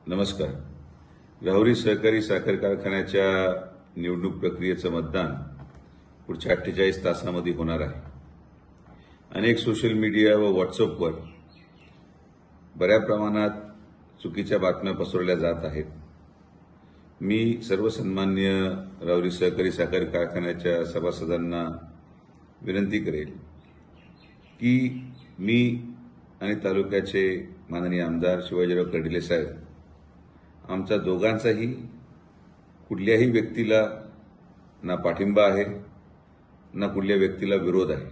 नमस्कार. राहुरी सहकारी साखर कारखान्याच्या निवडणूक प्रक्रियेचं मतदान पुढच्या 48 तासांमध्ये होणार आहे. अनेक सोशल मीडिया व व्हॉट्सअपवर बऱ्या प्रमाणात चुकीच्या बातम्या पसरवल्या जात आहेत. मी सर्व सन्माननीय राहुरी सहकारी साखर कारखान्याच्या सभासदांना विनंती करेल की मी आणि तालुक्याचे माननीय आमदार शिवाजीराव कर्डिले साहेब आमचा दोघांचाही कुठल्याही व्यक्तीला ना पाठिंबा आहे ना कुठल्या व्यक्तीला विरोध आहे.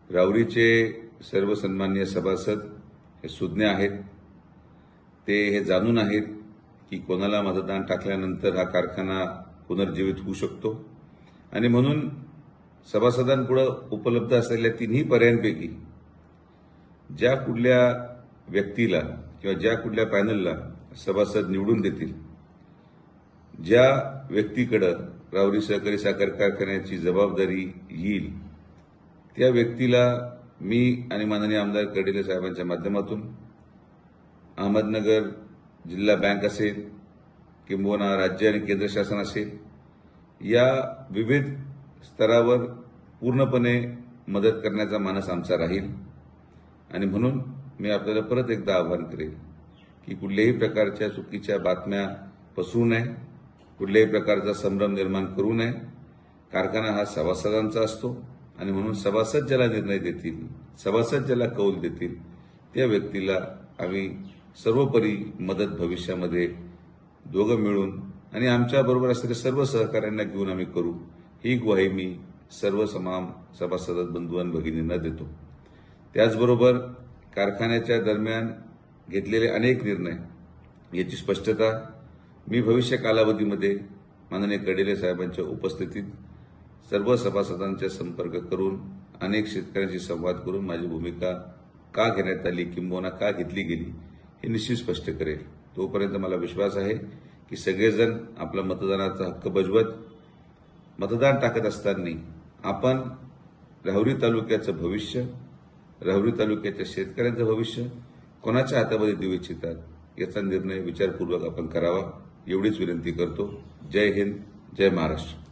राहुरीचे सर्व सन्माननीय सभासद हे सुज्ञ आहेत. ते हे जाणून आहेत की कोणाला मतदान टाकल्यानंतर हा कारखाना पुनर्जीवित होऊ शकतो आणि म्हणून सभासदांपुढे उपलब्ध असलेल्या तिन्ही पर्यायांपैकी ज्या कुठल्या व्यक्तीला किंवा ज्या कुठल्या पॅनलला सभासद निवडून देतील, ज्या व्यक्तीकडे राहुरी सहकारी साखर कारखान्याची जबाबदारी येईल, त्या व्यक्तीला मी आणि माननीय आमदार कर्डिले साहेबांच्या माध्यमातून अहमदनगर जिल्हा बँक असेल किंबहुना राज्य आणि केंद्र शासन असेल, या विविध स्तरावर पूर्णपणे मदत करण्याचा मानस आमचा राहील. आणि म्हणून मी आपल्याला परत एकदा आवाहन करेन की कुठल्याही प्रकारच्या चुकीच्या बातम्या पसरू नये, कुठल्याही प्रकारचा संभ्रम निर्माण करू नये. कारखाना हा सभासदांचा असतो आणि म्हणून सभासद ज्याला निर्णय देतील, सभासद ज्याला कौल देतील, त्या व्यक्तीला आम्ही सर्वोपरी मदत भविष्यामध्ये दोघं मिळून आणि आमच्याबरोबर असलेल्या सर्व सहकाऱ्यांना घेऊन आम्ही करू, ही ग्वाही मी सर्व सभासद बंधू आणि भगिनींना देतो. त्याचबरोबर कारखान्याच्या दरम्यान घेतलेले अनेक निर्णय याची स्पष्टता मी भविष्य कालावधीमध्ये माननीय कर्डिले साहेबांच्या उपस्थितीत सर्व सभासदांचा संपर्क करून अनेक शेतकऱ्यांशी संवाद करून माझी भूमिका का घेण्यात आली किंबहुना का घेतली गेली हे निश्चित स्पष्ट करेल. तोपर्यंत मला विश्वास आहे की सगळेजण आपला मतदानाचा हक्क बजावत मतदान टाकत असताना आपण राहुरी तालुक्याचं भविष्य, राहुरी तालुक्याच्या शेतकऱ्यांचं भविष्य कोणाच्या हातामध्ये देऊ इच्छितात याचा निर्णय विचारपूर्वक आपण करावा, एवढीच विनंती करतो. जय हिंद, जय महाराष्ट्र.